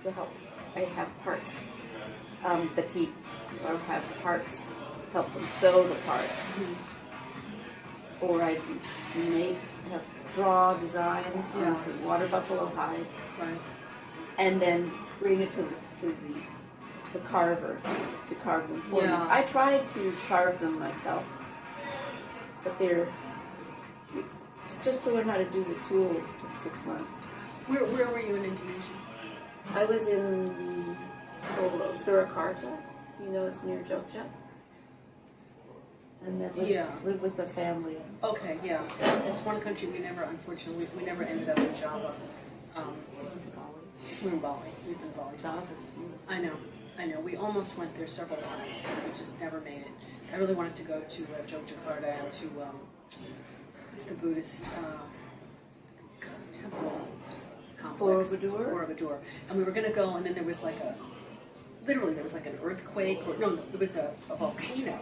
to help. I have parts batiqued, or have parts help them sew the parts, or I draw designs onto water buffalo hide, and then bring it to the carver to carve them for me. I tried to carve them myself, but it's just to learn how to do the tools took 6 months. Where were you in Indonesia? I was in Solo, Surakarta. Do you know it's near Jogja? And then lived with the family. Okay, yeah. It's one country unfortunately, we never ended up in Java. We're in Bali. We've been in Bali. Java's beautiful. I know. We almost went there several times. We just never made it. I really wanted to go to Yogyakarta and to what's the Buddhist temple complex? Borobudur. And we were going to go, and then there was like an earthquake, there was a volcano,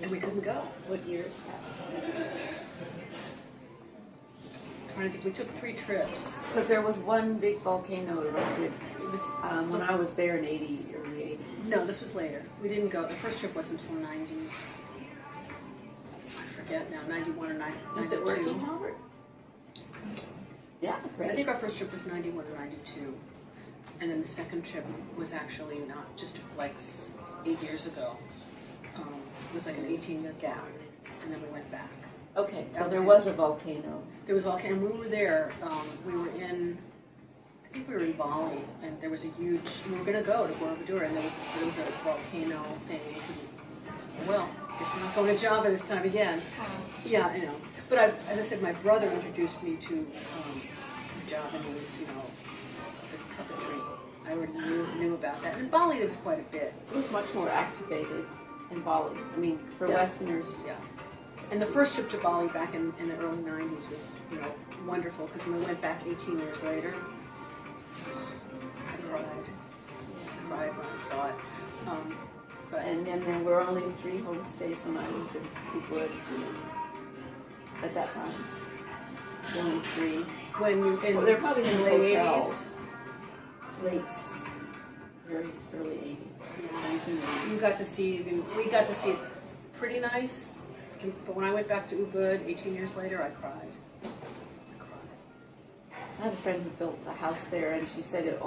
and we couldn't go. What year is that? Trying to think. We took 3 trips. Because there was one big volcano erupted. It was when I was there in early 80s. No, this was later. We didn't go. The first trip wasn't until 90. I forget now. 91 or 92. Is it working, Howard? Yeah, great. I think our first trip was 91 or 92, and then the second trip was actually not just like 8 years ago. It was like an 18-year gap, and then we went back. Okay, so there was a volcano. There was a volcano. And we were there. We were in Bali, and there was a huge. We were going to go to Borobudur, and there was a volcano thing. Well, I guess we're not going to Java this time again. Yeah, I know. But as I said, my brother introduced me to Javanese, the puppetry. I already knew about that. And in Bali, there was quite a bit. It was much more activated in Bali. I mean, for Westerners. Yeah. And the first trip to Bali back in the early 90s was, wonderful, because when we went back 18 years later, I cried when I saw it. And then there were only 3 homestays when I was in Ubud at that time. Only 3. They're probably in late hotels. 80s? Very early 80s. We got to see it pretty nice. But when I went back to Ubud 18 years later, I cried. I had a friend who built a house there, and she said, if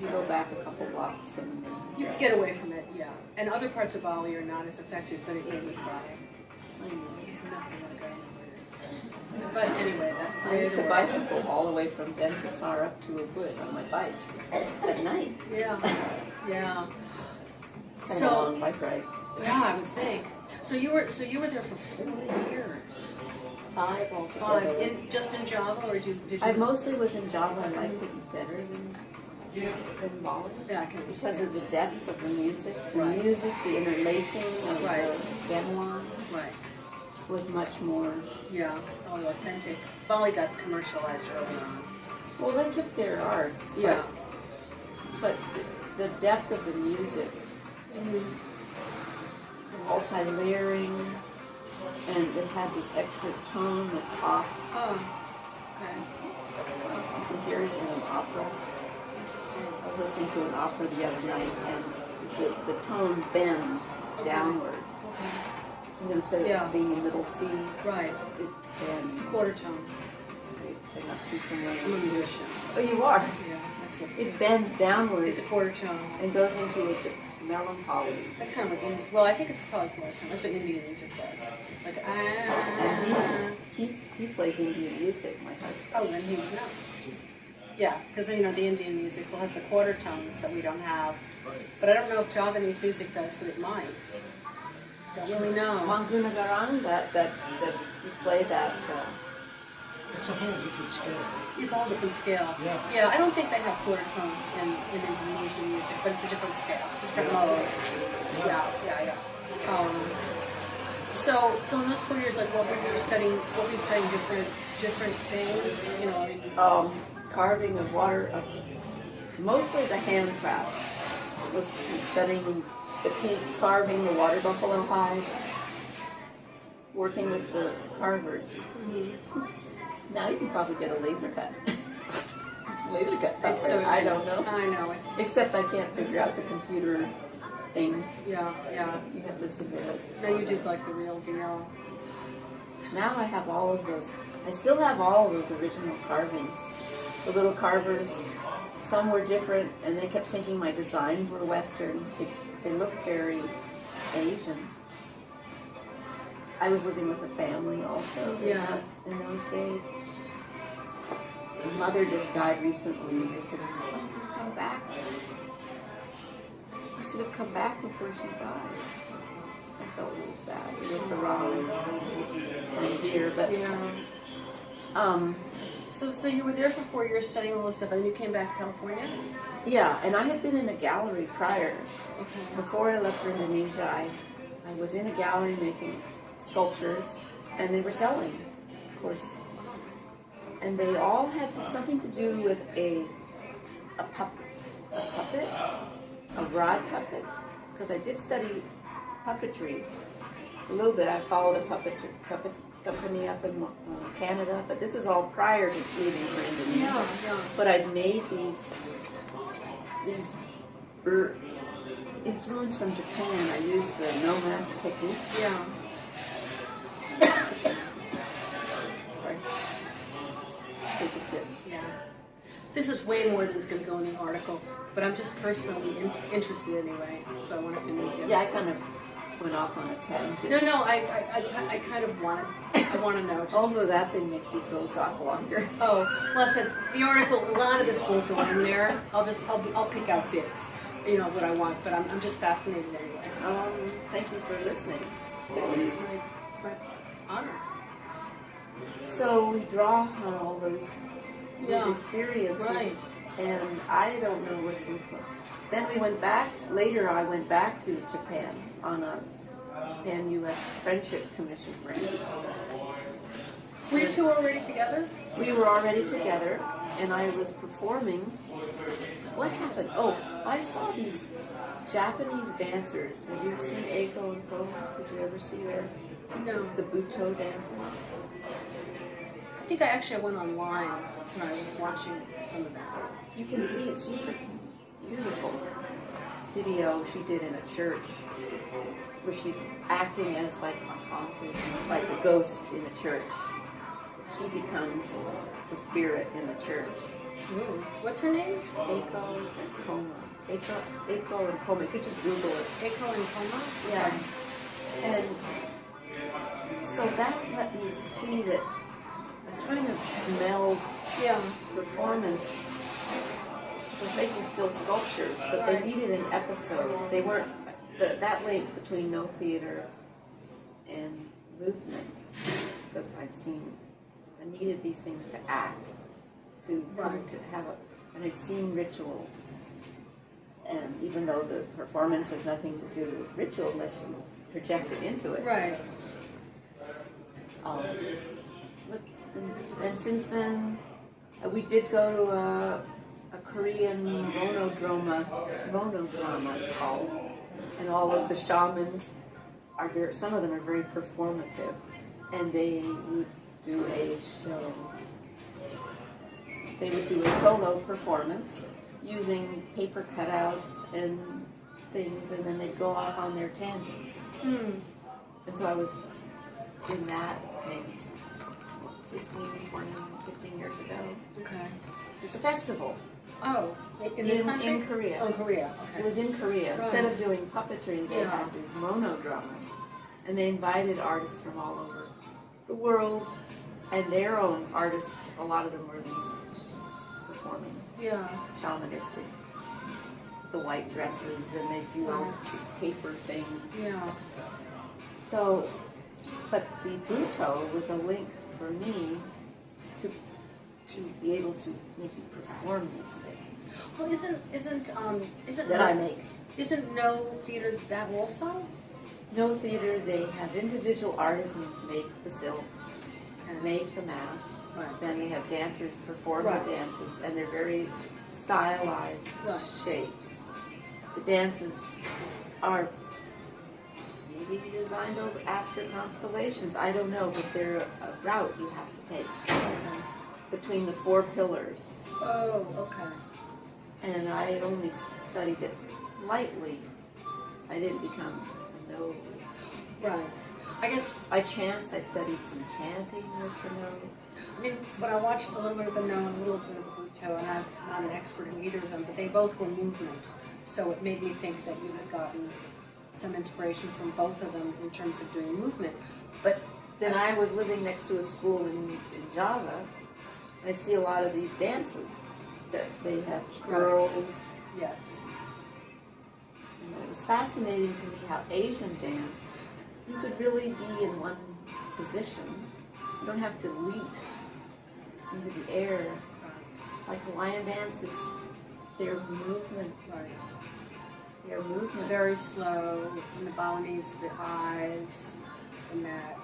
you go back a couple blocks from the main. You can get away from it, yeah. And other parts of Bali are not as affected, but it made me cry. I know, there's nothing like it. But anyway, that's the I used to bicycle all the way from Denpasar up to Ubud on my bike at night. Yeah. It's kind of a long bike ride. Yeah, I would think. So you were there for 4 years. 5 altogether. 5. Just in Java, or did you? I mostly was in Java. I liked it better than Bali. Yeah, I can because of the depth of the music. The music, the interlacing of the gamelan was much more. Yeah, authentic. Bali got commercialized early on. Well, they kept their arts. Yeah. But the depth of the music, multi-layering, and it had this extra tone that's off. Oh, okay. You can hear it in an opera. Interesting. I was listening to an opera the other night, and the tone bends downward. And instead of being in middle C, it bends. It's a quarter tone. They're not too familiar. I'm a musician. Oh, you are? Yeah, that's what it bends downward. It's a quarter tone. And goes into a melancholy. That's kind of like Indian. Well, I think it's probably quarter tone. That's what Indian music does. It's like And he plays Indian music, my husband. Oh, then he would know. Yeah, because the Indian music has the quarter tones that we don't have. But I don't know if Javanese music does, but it might. Don't really know. Manggunagaran, that you play that. It's a whole different scale. It's all different scale. Yeah. Yeah, I don't think they have quarter tones in Indonesian music, but it's a different scale. It's a different mode. Yeah. So in those 4 years, like, what were you studying? What were you studying? Different things? Carving of water. Mostly the handcrafts. Was studying batik, carving the water buffalo hide, working with the carvers. Now you can probably get a laser cut. laser cut puppet. It's so I don't know. I know. It's Except I can't figure out the computer thing. yeah. You have to submit it. No, you do like the real deal. Now I have all of those. I still have all of those original carvings. The little carvers, some were different, and they kept thinking my designs were Western. They looked very Asian. I was living with a family also in those days. My mother just died recently, and they said, "Why didn't you come back? You should have come back before she died." I felt really sad. It was the wrong time of year, but So you were there for 4 years studying all this stuff, and then you came back to California? yeah. And I had been in a gallery prior. Okay. Before I left for Indonesia, I was in a gallery making sculptures, and they were selling, of course. And they all had something to do with a puppet, a rod puppet, because I did study puppetry a little bit. I followed a puppet company up in Canada, but this is all prior to leaving for Indonesia. Yeah. But I'd made these influence from Japan. I used the no mask techniques. Yeah. Sorry. Take a sip. Yeah. This is way more than is going to go in the article, but I'm just personally interested anyway, so I wanted to meet you. Yeah, I kind of went off on a tangent. No, I kind of want to know. Just, Also, that thing makes you go talk longer. oh, listen, the article, a lot of this won't go in there. I'll pick out bits, what I want, but I'm just fascinated anyway. Thank you for listening. It's my honor. So we draw on all those experiences, right. and I don't know what's influenced. Then we went back. Later, I went back to Japan on a Japan-U.S. Friendship Commission grant. Were you two already together? We were already together, and I was performing. What happened? Oh, I saw these Japanese dancers. Have you ever seen Eiko and Ko? Did you ever see No. the Buto dancers? I think I actually went online when I was watching some of that. You can see it. She's a beautiful video she did in a church where she's acting as like a haunted, like a ghost in a church. She becomes the spirit in the church. Ooh. What's her name? Eiko and Koma. Eiko and Koma. You could just Google it. Eiko and Koma? Yeah. And so that let me see that I was trying to meld performance. I was making still sculptures, but they needed an episode. They weren't that link between no theater and movement, because I needed these things to act, to come to have and I'd seen rituals, and even though the performance has nothing to do with ritual unless you project it into it. Right. And since then, we did go to a Korean monodrama it's called, and all of the shamans some of them are very performative, and they would do a show. They would do a solo performance using paper cutouts and things, and then they'd go off on their tangents. And so I was in that maybe 15 years ago. Okay. It's a festival. Oh, in this country? In Korea. Oh, Korea. Okay. It was in Korea. Right. Instead of doing puppetry, they had these monodramas. And they invited artists from all over the world, and their own artists, a lot of them were these performing shamanistic, the white dresses, and they do all paper things. Yeah. So, but the Buto was a link for me to be able to maybe perform these things. Well, isn't That I make. Isn't no theater that also? No theater, they have individual artisans make the silks, make the masks. Right. Then they have dancers perform the dances, and they're very stylized shapes. The dances are maybe designed after constellations. I don't know, but they're a route you have to take between the four pillars. Oh, okay. And I only studied it lightly. I didn't become no. Right. I guess, By chance, I studied some chanting with the no. I mean, when I watched a little bit of the no and a little bit of the Buto, and I'm not an expert in either of them, but they both were movement. So it made me think that you had gotten some inspiration from both of them in terms of doing movement. But Then I was living next to a school in Java. I'd see a lot of these dances that they have curled. yes. And it was fascinating to me how Asian dance, you could really be in one position. You don't have to leap into the air. Like Hawaiian dance, it's their movement. Right. Their movement. It's very slow. In the Balinese, the eyes, the neck.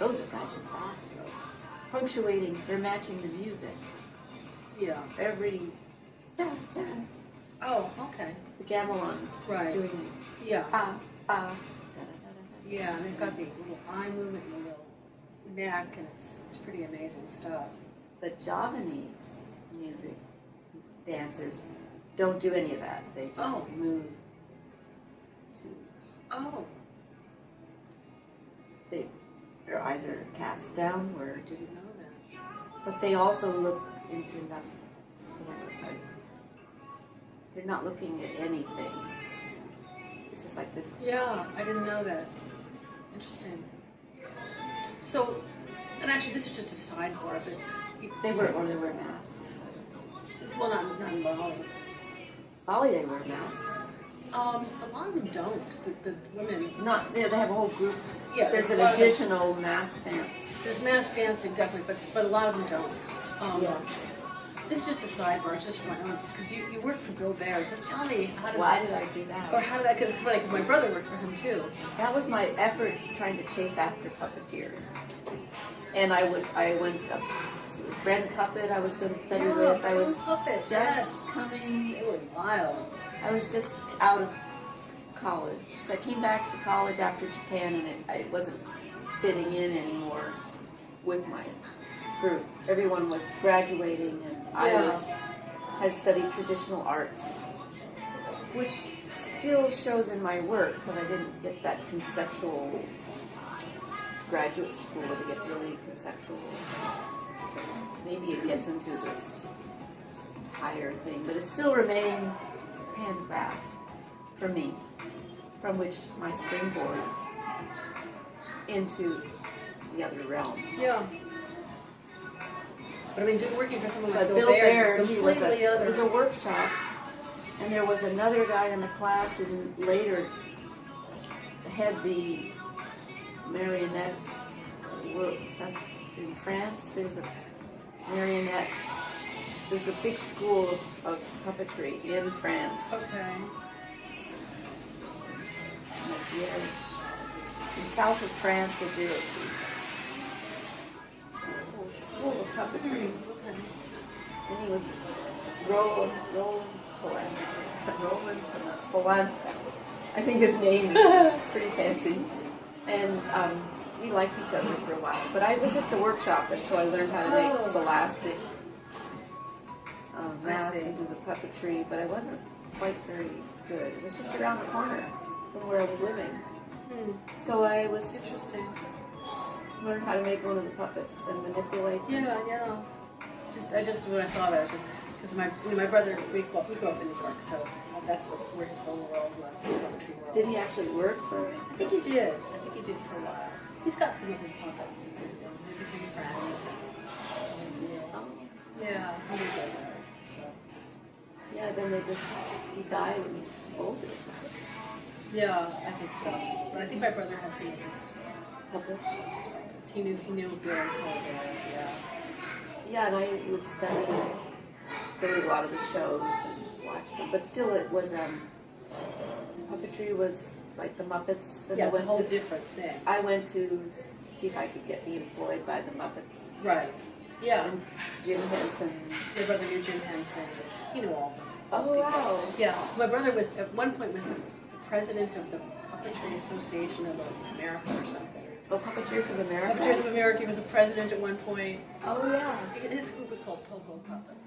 Those guys are fast though. Punctuating, they're matching the music. Yeah. Every da, da, Oh, okay. the gamelons Right. doing Yeah. ba ba da, da, da, da. Yeah, and they've got the little eye movement and the little neck, and it's pretty amazing stuff. The Javanese music dancers don't do any of that. They just Oh. move to Oh, their eyes are cast downward, I didn't know that. but they also look into nothing. They're not looking at anything. It's just like this. Yeah, I didn't know that. Interesting. So, and actually, this is just a sidebar, but They wear masks. well, not in Bali. Bali, they wear masks. A lot of them don't. The women. Not, they have a whole group. Yeah, There's an a lot of them- additional mask dance. There's mass dancing definitely, but a lot of them don't. Yeah. This is just a sidebar. It's just for my own because you work for Bill Baird. Just tell me how did Why did I do that? or how did that? Because it's funny because my brother worked for him too. That was my effort trying to chase after puppeteers. And I went up, Red Puppet I was going to study Yeah, with. I Red was Puppet, just yes. coming, They were wild. I was just out of college. So I came back to college after Japan and I wasn't fitting in anymore with my group. Everyone was graduating and Yeah. had studied traditional arts, which still shows in my work because I didn't get that conceptual graduate school to get really conceptual. Maybe it gets into this higher thing, but it still remained handcraft for me, from which my springboard into the other realm. Yeah. But I mean, working for someone like But Bill Bill Baird Baird, is it was completely a workshop, and there was another guy in the class who later had the marionettes in France. There's a marionette. There's a big school of puppetry in France. Okay. In south of France, they do it. School of puppetry. Okay. And he was Roland Polanski. I think his name is pretty fancy. And we liked each other for a while. But I was just a workshop, and so I learned how to make scholastic masks and do the puppetry, but I wasn't quite very good. It was just around the corner from where I was living. So I was Interesting. learned how to make one of the puppets and manipulate them. Yeah. I just when I saw that, I was just because my brother we grew up in New York, so that's where his whole world was, his poetry world. Did he actually work for? I think he did. For a while. He's got some of his puppets and they became friends. Yeah, he did go there. So. Yeah, then he died when he's older. Yeah, I think so. But I think my brother has some of his Puppets. He knew Bill and Paul there. Yeah. Yeah, and I would study, go to a lot of the shows and watch them. But still, it was puppetry was like the Muppets. And Yeah, it's a whole different thing. I went to see if I could get me employed by the Muppets. Right. Yeah. And Jim Henson. Your brother knew Jim Henson. He knew all of them. Oh wow. Yeah. My brother was at one point was the president of the Puppetry Association of America or something. Oh, Puppeteers of America. Puppeteers of America. He was the president at one point. Oh yeah. His group was called Pogo Puppets.